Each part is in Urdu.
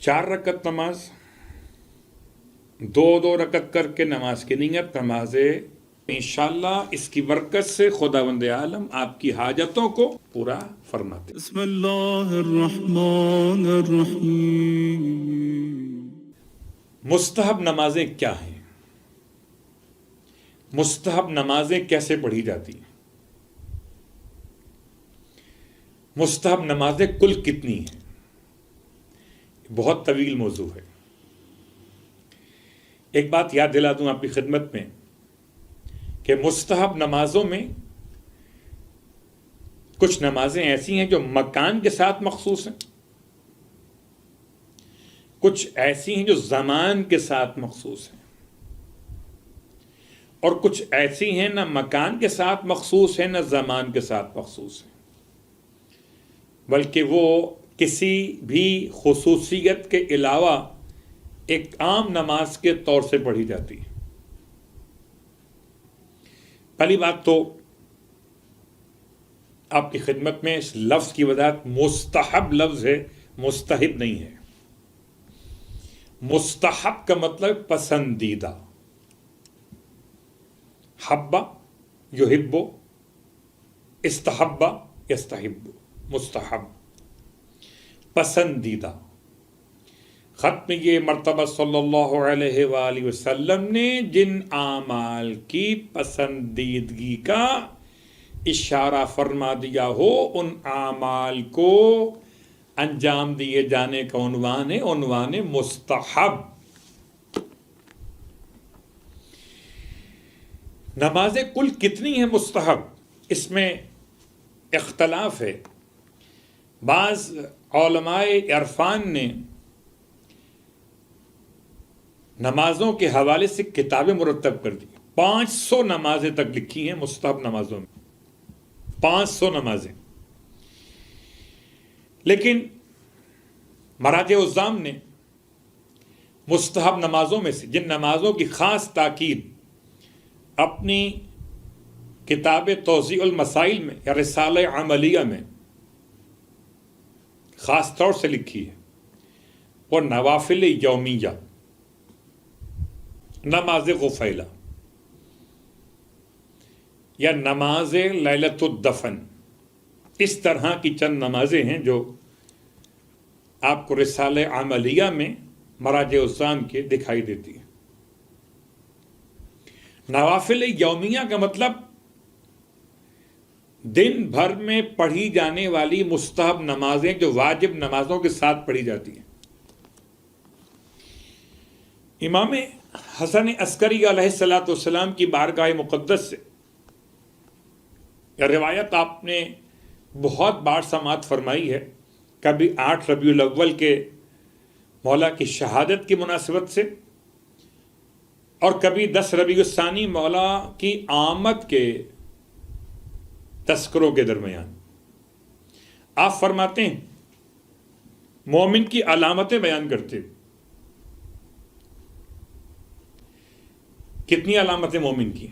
4 رکعت نماز، 2 رکعت کر کے نماز کی نیت نماز انشاءاللہ اس کی برکت سے خداوند عالم آپ کی حاجتوں کو پورا فرماتے۔ بسم اللہ الرحمن الرحیم۔ مستحب نمازیں کیا ہیں؟ مستحب نمازیں کیسے پڑھی جاتی ہیں؟ مستحب نمازیں کل کتنی ہیں؟ بہت طویل موضوع ہے۔ ایک بات یاد دلا دوں آپ کی خدمت میں کہ مستحب نمازوں میں کچھ نمازیں ایسی ہیں جو مکان کے ساتھ مخصوص ہیں، کچھ ایسی ہیں جو زمان کے ساتھ مخصوص ہیں، اور کچھ ایسی ہیں نہ مکان کے ساتھ مخصوص ہیں نہ زمان کے ساتھ مخصوص ہیں، بلکہ وہ کسی بھی خصوصیت کے علاوہ ایک عام نماز کے طور سے پڑھی جاتی ہے۔ پہلی بات تو آپ کی خدمت میں اس لفظ کی وضاحت، مستحب لفظ ہے، مستحب نہیں ہے۔ مستحب کا مطلب پسندیدہ، حبہ یحب، استحبہ یستحب، مستحب پسندیدہ۔ ختم یہ مرتبہ صلی اللہ علیہ وآلہ وسلم نے جن اعمال کی پسندیدگی کا اشارہ فرما دیا ہو، ان اعمال کو انجام دیے جانے کا عنوان ہے عنوان مستحب۔ نمازیں کل کتنی ہیں مستحب؟ اس میں اختلاف ہے۔ بعض علماء عرفان نے نمازوں کے حوالے سے کتابیں مرتب کر دی، 500 نمازیں تک لکھی ہیں مستحب نمازوں میں، 500 نمازیں۔ لیکن مراجع عظام نے مستحب نمازوں میں سے جن نمازوں کی خاص تاکید اپنی کتاب توضیح المسائل میں یا رسالہ عملیہ میں خاص طور سے لکھی ہے، وہ نوافل یومیہ، نماز غفیلہ یا نماز لیلۃ الدفن، اس طرح کی چند نمازیں ہیں جو آپ کو رسالہ عملیہ میں مراجع عظام کے دکھائی دیتی ہیں۔ نوافل یومیہ کا مطلب دن بھر میں پڑھی جانے والی مستحب نمازیں جو واجب نمازوں کے ساتھ پڑھی جاتی ہیں۔ امام حسن عسکری علیہ السلام کی بارگاہ مقدس سے یہ روایت آپ نے بہت بار سماعت فرمائی ہے، کبھی 8 ربیع الاول کے مولا کی شہادت کی مناسبت سے، اور کبھی 10 ربیع الثانی مولا کی آمد کے تذکروں کے درمیان۔ آپ فرماتے ہیں مومن کی علامتیں بیان کرتے، کتنی علامتیں مومن کی؟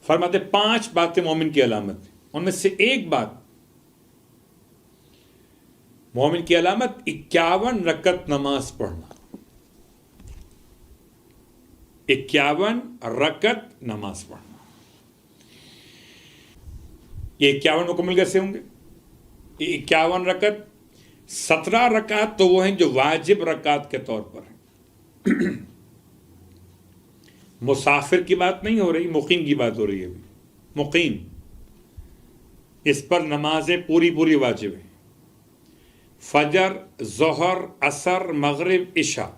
فرماتے 5 باتیں مومن کی علامت ہیں، ان میں سے ایک بات مومن کی علامت 51 رکعت نماز پڑھنا، 51 رکعت نماز پڑھنا۔ یہ 51 مکمل کیسے ہوں گے؟ یہ 51 رکعت، 17 رکعت تو وہ ہیں جو واجب رکعت کے طور پر ہیں۔ مسافر کی بات نہیں ہو رہی، مقیم کی بات ہو رہی ہے۔ مقیم، اس پر نمازیں پوری واجب ہیں۔ فجر، ظہر، عصر، مغرب، عشاء،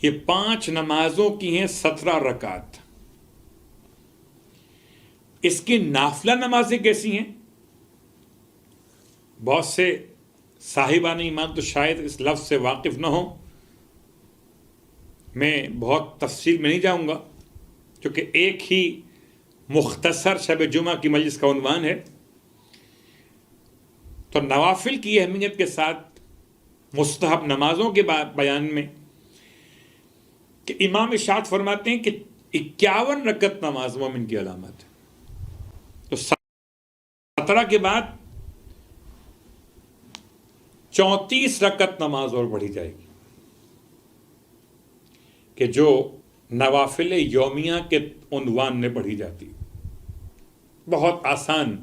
یہ 5 نمازوں کی ہیں 17 رکعت۔ اس کی نافلہ نمازیں کیسی ہیں؟ بہت سے صاحبان ایمان تو شاید اس لفظ سے واقف نہ ہوں، میں بہت تفصیل میں نہیں جاؤں گا کیونکہ ایک ہی مختصر شب جمعہ کی مجلس کا عنوان ہے۔ تو نوافل کی اہمیت کے ساتھ مستحب نمازوں کے بیان میں کہ امام ارشاد فرماتے ہیں کہ 51 رکعت نماز مومن کی علامت ہے۔ تو 17 کے بعد 34 رکعت نماز اور پڑھی جائے گی کہ جو نوافل یومیہ کے عنوان میں پڑھی جاتی. بہت آسان.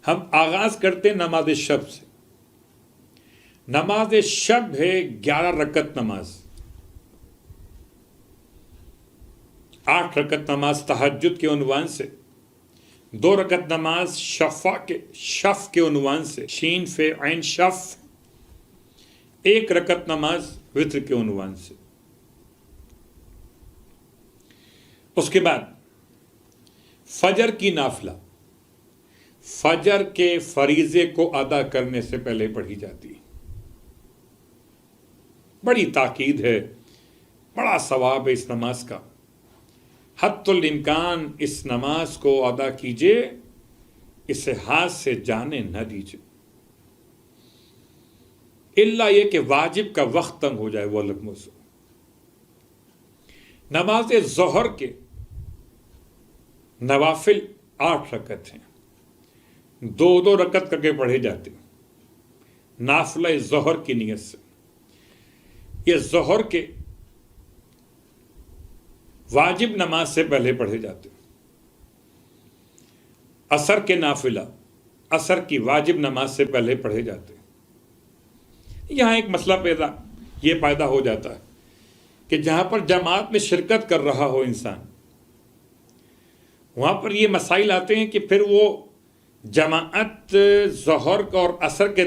ہم آغاز کرتے ہیں نماز شب سے. نماز شب ہے 11 رکعت نماز. 8 رکعت نماز تہجد کے عنوان سے، 2 رکعت نماز شف کے عنوان سے، شین فے عین شف، 1 رکعت نماز وتر کے عنوان سے. اس کے بعد فجر کی نافلہ فجر کے فریضے کو ادا کرنے سے پہلے پڑھی جاتی ہے. بڑی تاکید ہے، بڑا ثواب ہے اس نماز کا. حتی الامکان اس نماز کو ادا کیجئے، اسے ہاتھ سے جانے نہ دیجئے، الا یہ کہ واجب کا وقت تنگ ہو جائے. وہ الگ موضوع. نماز ظہر کے نوافل 8 رکعت ہیں، 2 رکعت کر کے پڑھے جاتے ہیں نافلہ ظہر کی نیت سے. یہ ظہر کے واجب نماز سے پہلے پڑھے جاتے ہیں. عصر کے نافلہ عصر کی واجب نماز سے پہلے پڑھے جاتے ہیں. یہاں ایک مسئلہ یہ پیدا ہو جاتا ہے کہ جہاں پر جماعت میں شرکت کر رہا ہو انسان، وہاں پر یہ مسائل آتے ہیں کہ پھر وہ جماعت ظہر اور عصر کے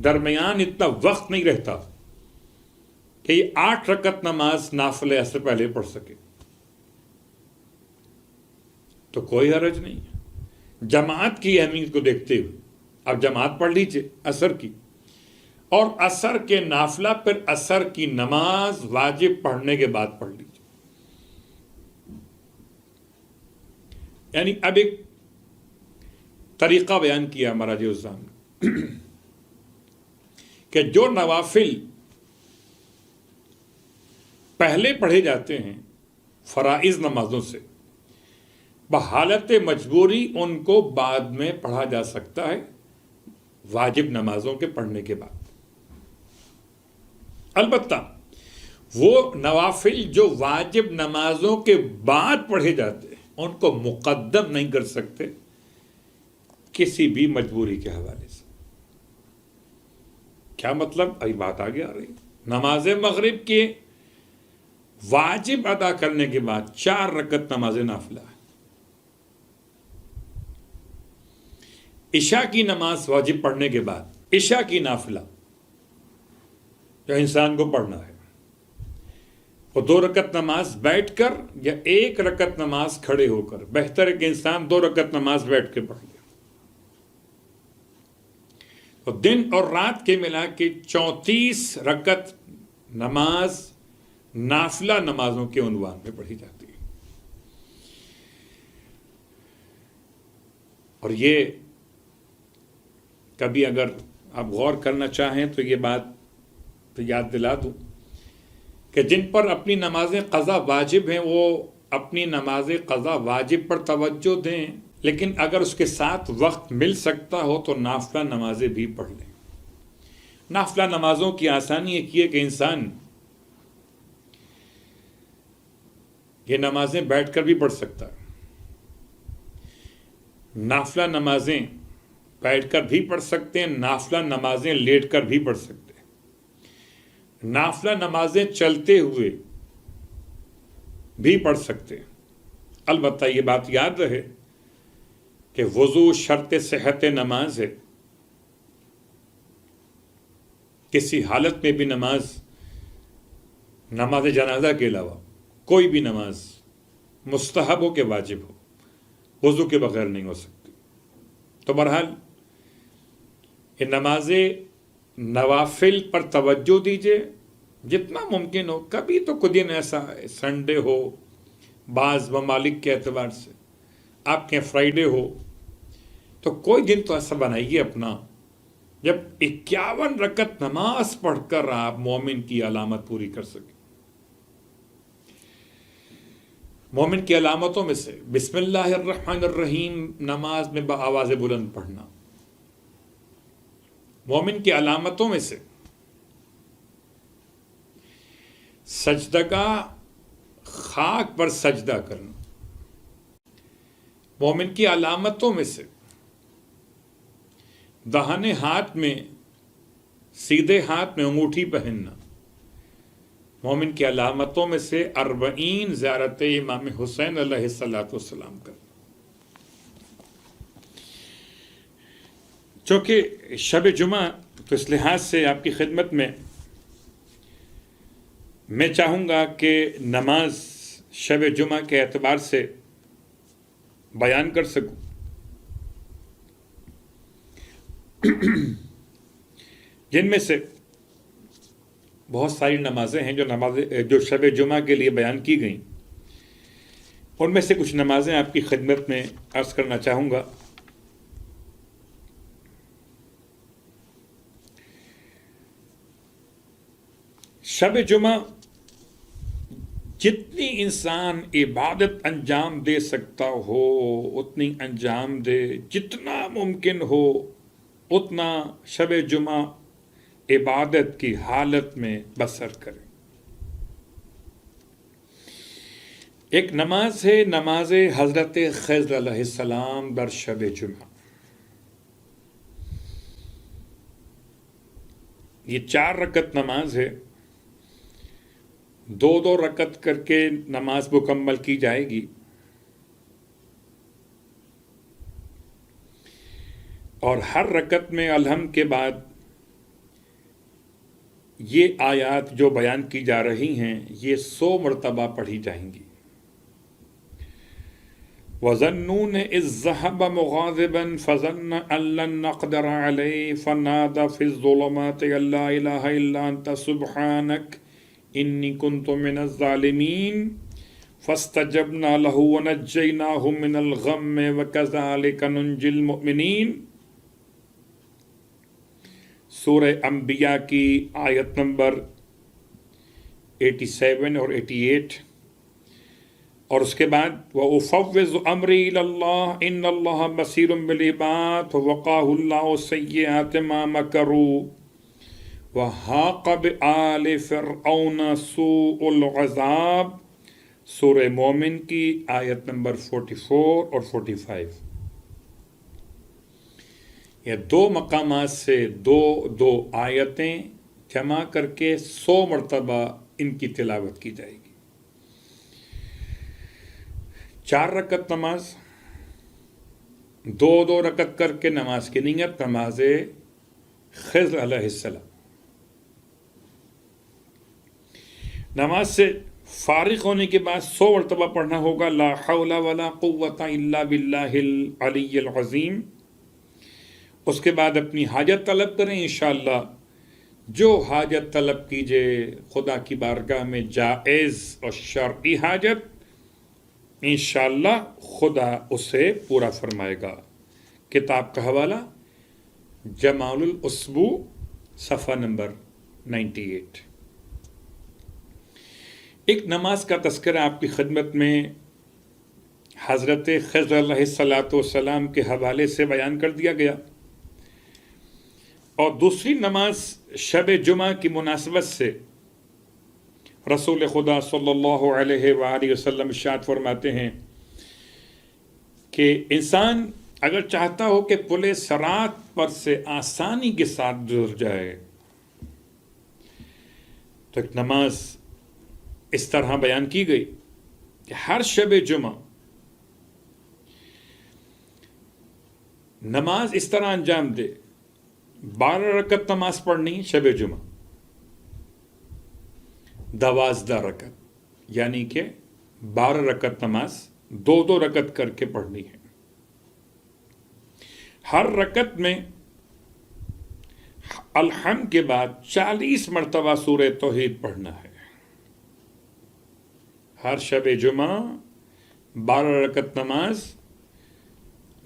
درمیان اتنا وقت نہیں رہتا کہ یہ 8 رکعت نماز نافلہ عصر پہلے پڑھ سکے. تو کوئی حرج نہیں ہے. جماعت کی اہمیت کو دیکھتے ہوئے اب جماعت پڑھ لیجیے عصر کی، اور عصر کے نافلہ پھر عصر کی نماز واجب پڑھنے کے بعد پڑھ لیجیے. یعنی اب ایک طریقہ بیان کیا مراجع الزام نے کہ جو نوافل پہلے پڑھے جاتے ہیں فرائض نمازوں سے، بحالت مجبوری ان کو بعد میں پڑھا جا سکتا ہے واجب نمازوں کے پڑھنے کے بعد. البتہ وہ نوافل جو واجب نمازوں کے بعد پڑھے جاتے ہیں ان کو مقدم نہیں کر سکتے کسی بھی مجبوری کے حوالے سے. کیا مطلب؟ ابھی بات آگے آ رہی. نماز مغرب کے واجب ادا کرنے کے بعد 4 رکعت نماز نافلہ ہے. عشاء کی نماز واجب پڑھنے کے بعد عشاء کی نافلہ جو انسان کو پڑھنا ہے وہ 2 رکعت نماز بیٹھ کر یا 1 رکعت نماز کھڑے ہو کر. بہتر ہے کہ انسان 2 رکعت نماز بیٹھ کے پڑھ لے. تو دن اور رات کے ملا کے 34 رکعت نماز نافلہ نمازوں کے عنوان میں پڑھی جاتی ہے. اور یہ کبھی اگر آپ غور کرنا چاہیں تو یہ بات تو یاد دلا دوں کہ جن پر اپنی نمازیں قضا واجب ہیں وہ اپنی نماز قضا واجب پر توجہ دیں، لیکن اگر اس کے ساتھ وقت مل سکتا ہو تو نافلہ نمازیں بھی پڑھ لیں. نافلہ نمازوں کی آسانی ایک یہ کہ انسان یہ نمازیں بیٹھ کر بھی پڑھ سکتا ہے، نافلہ نمازیں بیٹھ کر بھی پڑھ سکتے ہیں، نافلہ نمازیں لیٹ کر بھی پڑھ سکتے ہیں، نافلہ نمازیں چلتے ہوئے بھی پڑھ سکتے ہیں. البتہ یہ بات یاد رہے کہ وضو شرط صحت نماز ہے. کسی حالت میں بھی نماز جنازہ کے علاوہ کوئی بھی نماز مستحب ہو کہ واجب ہو وضو کے بغیر نہیں ہو سکتی. تو بہرحال یہ نمازیں نوافل پر توجہ دیجیے جتنا ممکن ہو. کبھی تو کوئی دن ایسا ہے سنڈے ہو، بعض ممالک کے اعتبار سے آپ کے فرائیڈے ہو، تو کوئی دن تو ایسا بنائیے اپنا جب 51 رکعت نماز پڑھ کر آپ مومن کی علامت پوری کر سکیں. مومن کی علامتوں میں سے بسم اللہ الرحمن الرحیم نماز میں بآواز بلند پڑھنا، مومن کی علامتوں میں سے سجدگاہ خاک پر سجدہ کرنا، مومن کی علامتوں میں سے داہنے ہاتھ میں سیدھے ہاتھ میں انگوٹھی پہننا، مومن کی علامتوں میں سے 40 زیارت امام حسین علیہ السلام کرنا۔ چونکہ شب جمعہ تو اس لحاظ سے آپ کی خدمت میں چاہوں گا کہ نماز شب جمعہ کے اعتبار سے بیان کر سکوں۔ جن میں سے بہت ساری نمازیں ہیں جو شب جمعہ کے لیے بیان کی گئیں، ان میں سے کچھ نمازیں آپ کی خدمت میں عرض کرنا چاہوں گا۔ شب جمعہ جتنی انسان عبادت انجام دے سکتا ہو اتنی انجام دے، جتنا ممکن ہو اتنا شب جمعہ عبادت کی حالت میں بسر کرے۔ ایک نماز ہے نماز حضرت خضر علیہ السلام در شب جمعہ۔ یہ 4 رکعت نماز ہے، 2 رکعت کر کے نماز مکمل کی جائے گی، اور ہر رکعت میں الحمد کے بعد یہ آیات جو بیان کی جا رہی ہیں یہ 100 مرتبہ پڑھی جائیں گی۔ وَظَنُّونَ إِذْ ذَّهَبَ مُغَاضِبًا فَظَنَّ أَن لَّن نَّقْدِرَ عَلَيْهِ فَنَادَىٰ فِي الظُّلُمَاتِ أَن لَّا إِلَٰهَ إِلَّا أَنتَ سُبْحَانَكَ إِنِّي كُنتُ مِنَ الظَّالِمِينَ فَاسْتَجَبْنَا لَهُ وَنَجَّيْنَاهُ مِنَ الْغَمِّ وَكَذَٰلِكَ نُنجِي الْمُؤْمِنِينَ۔ سورہ انبیاء کی آیت نمبر 87 اور 88، اور اس کے بعد وَأُفَوِّضُ أَمْرِي إِلَى اللَّهِ إِنَّ اللَّهَ بَصِيرٌ بِالْعِبَادِ فَوَقَاهُ اللَّهُ سَيِّئَاتِ مَا مَكَرُوا وَحَاقَ بِآلِ فِرْعَوْنَ سُوءُ الْعَذَابِ۔ سورہ مومن کی آیت نمبر 44 اور 45۔ یہ 2 مقامات سے دو آیتیں جمع کر کے 100 مرتبہ ان کی تلاوت کی جائے گی۔ 4 رکعت نماز، 2 رکعت کر کے نماز کی نیت نماز خضر علیہ السلام۔ نماز سے فارغ ہونے کے بعد 100 مرتبہ پڑھنا ہوگا لا حول ولا قوت الا باللہ العلی العظیم۔ اس کے بعد اپنی حاجت طلب کریں، انشاءاللہ جو حاجت طلب کیجئے خدا کی بارگاہ میں جائز اور شرعی حاجت، انشاءاللہ خدا اسے پورا فرمائے گا۔ کتاب کا حوالہ جمال الاسبوع صفحہ نمبر 98۔ ایک نماز کا تذکرہ آپ کی خدمت میں حضرت خضر علیہ السلام کے حوالے سے بیان کر دیا گیا، اور دوسری نماز شب جمعہ کی مناسبت سے رسول خدا صلی اللہ علیہ وآلہ وسلم ارشاد فرماتے ہیں کہ انسان اگر چاہتا ہو کہ پل صراط پر سے آسانی کے ساتھ گزر جائے تو ایک نماز اس طرح بیان کی گئی کہ ہر شب جمعہ نماز اس طرح انجام دے، 12 رکعت نماز پڑھنی شب جمعہ، 12 رکعت، یعنی کہ 12 رکعت نماز 2 رکعت کر کے پڑھنی ہے۔ ہر رکعت میں الحمد کے بعد 40 مرتبہ سورہ توحید پڑھنا ہے۔ ہر شب جمعہ 12 رکعت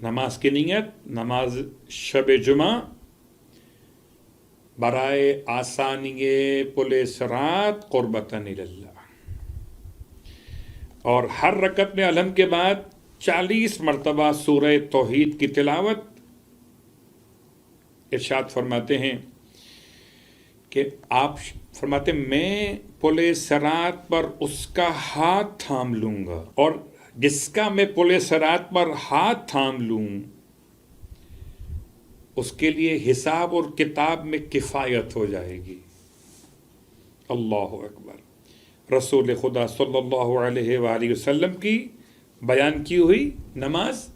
نماز کی نیت نماز شب جمعہ برائے آسانی پل صراط قربتاً اللہ، اور ہر رکعت میں الحمد کے بعد 40 مرتبہ سورہ توحید کی تلاوت، ارشاد فرماتے ہیں کہ آپ فرماتے ہیں میں پل صراط پر اس کا ہاتھ تھام لوں گا، اور جس کا میں پل صراط پر ہاتھ تھام لوں اس کے لیے حساب اور کتاب میں کفایت ہو جائے گی۔ اللہ اکبر۔ رسول خدا صلی اللہ علیہ وآلہ وسلم کی بیان کی ہوئی نماز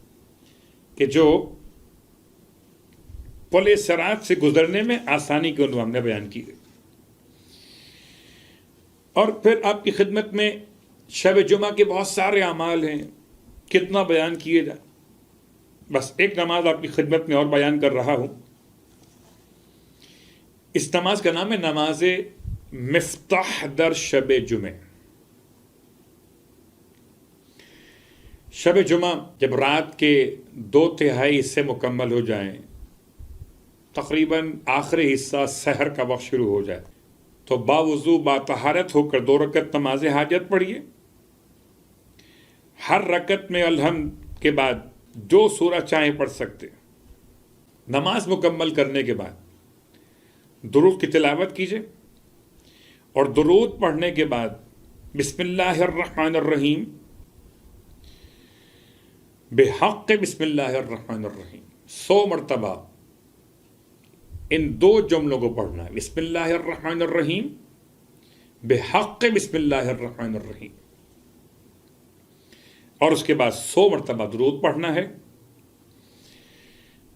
کہ جو پل صراط سے گزرنے میں آسانی کے عنوان میں بیان کی گئی۔ اور پھر آپ کی خدمت میں شب جمعہ کے بہت سارے اعمال ہیں، کتنا بیان کیے جائے، بس ایک نماز آپ کی خدمت میں اور بیان کر رہا ہوں۔ اس نماز کا نام ہے نماز مفتاح در شب جمعہ۔ شب جمعہ جب رات کے 2/3 حصے مکمل ہو جائیں، تقریباً آخری حصہ سحر کا وقت شروع ہو جائے، تو باوضو باطہارت ہو کر 2 رکعت نماز حاجت پڑھیے۔ ہر رکعت میں الحمد کے بعد جو سورہ چاہیں پڑھ سکتے۔ نماز مکمل کرنے کے بعد درود کی تلاوت کیجیے، اور درود پڑھنے کے بعد بسم اللہ الرحمن الرحیم، بحق بسم اللہ الرحمن الرحیم 100 مرتبہ ان 2 جملوں کو پڑھنا ہے، بسم اللہ الرحمن الرحیم بحق بسم اللہ الرحمن الرحیم، اور اس کے بعد 100 مرتبہ درود پڑھنا ہے۔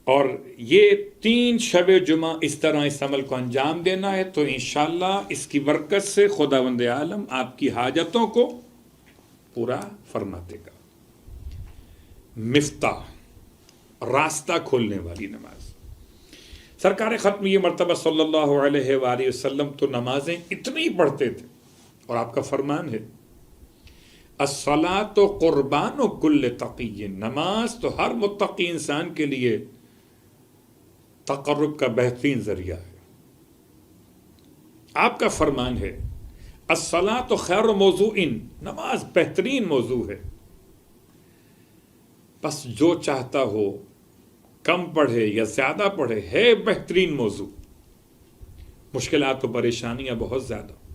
اور یہ 3 شب جمعہ اس طرح اس عمل کو انجام دینا ہے، تو انشاءاللہ اس کی برکت سے خداوند عالم آپ کی حاجتوں کو پورا فرما دے گا۔ مفتاح، راستہ کھولنے والی نماز۔ سرکار ختم یہ مرتبہ صلی اللہ علیہ وآلہ وسلم تو نمازیں اتنی پڑھتے تھے، اور آپ کا فرمان ہے الصلاۃ قربان کل تقی، نماز تو ہر متقی انسان کے لیے تقرب کا بہترین ذریعہ ہے۔ آپ کا فرمان ہے الصلاۃ خیر موضوع، نماز بہترین موضوع ہے، بس جو چاہتا ہو کم پڑھے یا زیادہ پڑھے، ہے بہترین موضوع۔ مشکلات و پریشانیاں بہت زیادہ،